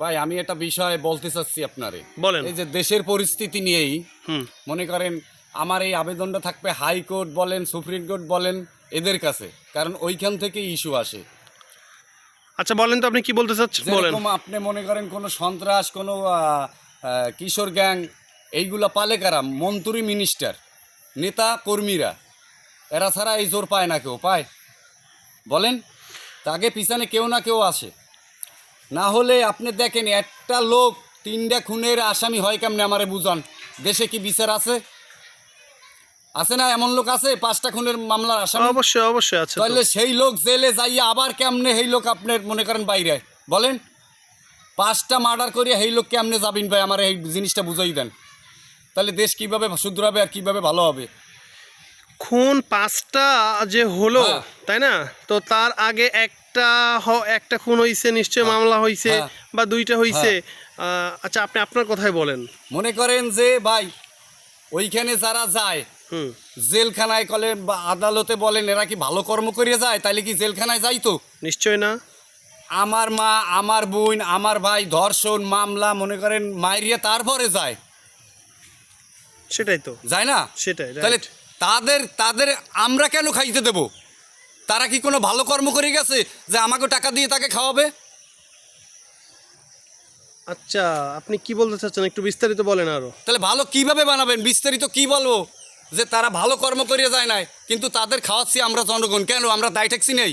ভাই আমি একটা বিষয় বলতে চাচ্ছি আপনারে। বলেন। এই যে দেশের পরিস্থিতি নিয়েই হুম। মনে করেন আমার এই আবেদনটা থাকবে হাইকোর্ট বলেন, সুপ্রিম কোর্ট বলেন, এদের কাছে, কারণ ওইখান থেকেই ইস্যু আসে। আচ্ছা বলেন তো আপনি কি বলতে চাচ্ছেন, বলেন। যেরকম আপনি মনে করেন কোনো সন্ত্রাস, কোনো কিশোর গ্যাং, এইগুলা পালে কারা? মন্ত্রী, মিনিস্টার, নেতা কর্মীরা। এরা ছাড়া এই জোর পায় না কেউ, পায়? বলেন। তাকে পিছনে কেউ না কেউ আসে। না হলে আপনি দেখেন একটা লোক 3টা খুনের আসামি হয় কেমনে? আমারে বুঝান। দেশে কি বিচার আছে? আছে না? এমন লোক আছে 5টা খুনের মামলার আসামি? অবশ্যই অবশ্যই আছে তো। তাহলে সেই লোক জেলে যাইয়া আবার কেমনে সেই লোক আপনার মনে করেন বাইরে? বলেন। 5টা মার্ডার করিয়া সেই লোক কেমনে যাবেন ভাই? আমার এই জিনিসটা বুঝাই দেন। তাহলে দেশ কিভাবে শুধরাবে আর কিভাবে ভালো হবে? খুন 5টা যে হলো, হ্যাঁ। তাই না? তো তার আগে একটা খুন হইছে, নিশ্চয় মামলা হইছে, হ্যাঁ। বা 2টা হইছে। আচ্ছা আপনি আপনার কথাই বলেন। মনে করেন যে ভাই ওইখানে যারা যায় হুম। জেলখানায় বলেন বা আদালতে বলেন, এরা কি ভালো কর্ম করিয়ে যায়? তাইলে কি জেলখানায় যাইতো? নিশ্চয় না। আমার মা, আমার বোন, আমার ভাই ধর্ষণ মামলা মনে করেন মাইরিয়া তারপরে যায়, সেটাই তো। যায় না? সেটাই, তাহলে রাইট। তাদের তাদের আমরা কেন খাইতে দেব? তারা কি কোনো ভালো কর্ম করে গেছে যে আমাকে টাকা দিয়ে তাকে খাওয়াবে? আচ্ছা আপনি কি বলতে চাচ্ছেন, একটু বিস্তারিত বলেন আরো। তাহলে ভালো কিভাবে বানাবেন? বিস্তারিত কি বলবো? যে তারা ভালো কর্ম করিয়ে যায় নাই, কিন্তু তাদের খাওয়াচ্ছি আমরা জনগণ। কেন? আমরা দায় ট্যাক্সি নেই?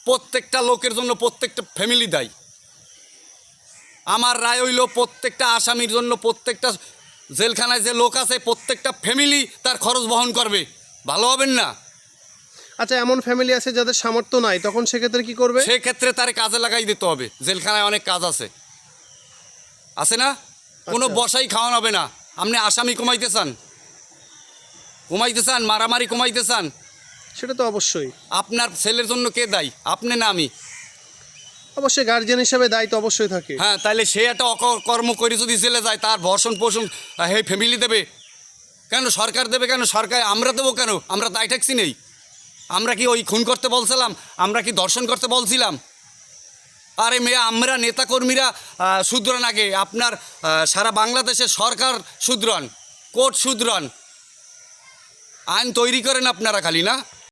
প্রত্যেকটা লোকের জন্য প্রত্যেকটা ফ্যামিলি দায়ী। আমার রায় হইল প্রত্যেকটা আসামির জন্য, প্রত্যেকটা জেলখানায় যে লোক আছে প্রত্যেকটা ফ্যামিলি তার খরচ বহন করবে। ভালো হবেন না? আচ্ছা এমন ফ্যামিলি আছে যাদের সামর্থ্য নাই, তখন সেক্ষেত্রে কি করবে? সেক্ষেত্রে তার কাজে লাগাই দিতে হবে। জেলখানায় অনেক কাজ আছে, আছে না? কোনো আচ্ছা। বসাই খাওয়ানো হবে না। আপনি আসামি কমাইতে চান, কমাইতে চান, মারামারি কমাইতে চান, সেটা তো অবশ্যই। আপনার ছেলের জন্য কে দায়ী? আপনি না আমি? অবশ্যই গার্জিয়ান হিসেবে দায়িত্ব অবশ্যই থাকে। হ্যাঁ, তাহলে সে একটা অকর্ম করে যদি জেলে যায়, তার ভর্ষণ পোষণ এই ফ্যামিলি দেবে কেন? সরকার দেবে কেন? সরকার আমরা দেবো কেন? আমরা দায় ট্যাক্সি নেই? আমরা কি ওই খুন করতে বলছিলাম? আমরা কি ধর্ষণ করতে বলছিলাম? আরে মেয়ে, আমরা নেতাকর্মীরা শুধরান আগে। আপনার সারা বাংলাদেশের সরকার শুধরান, কোর্ট শুধরান, আইন তৈরি করেন আপনারা খালি, না?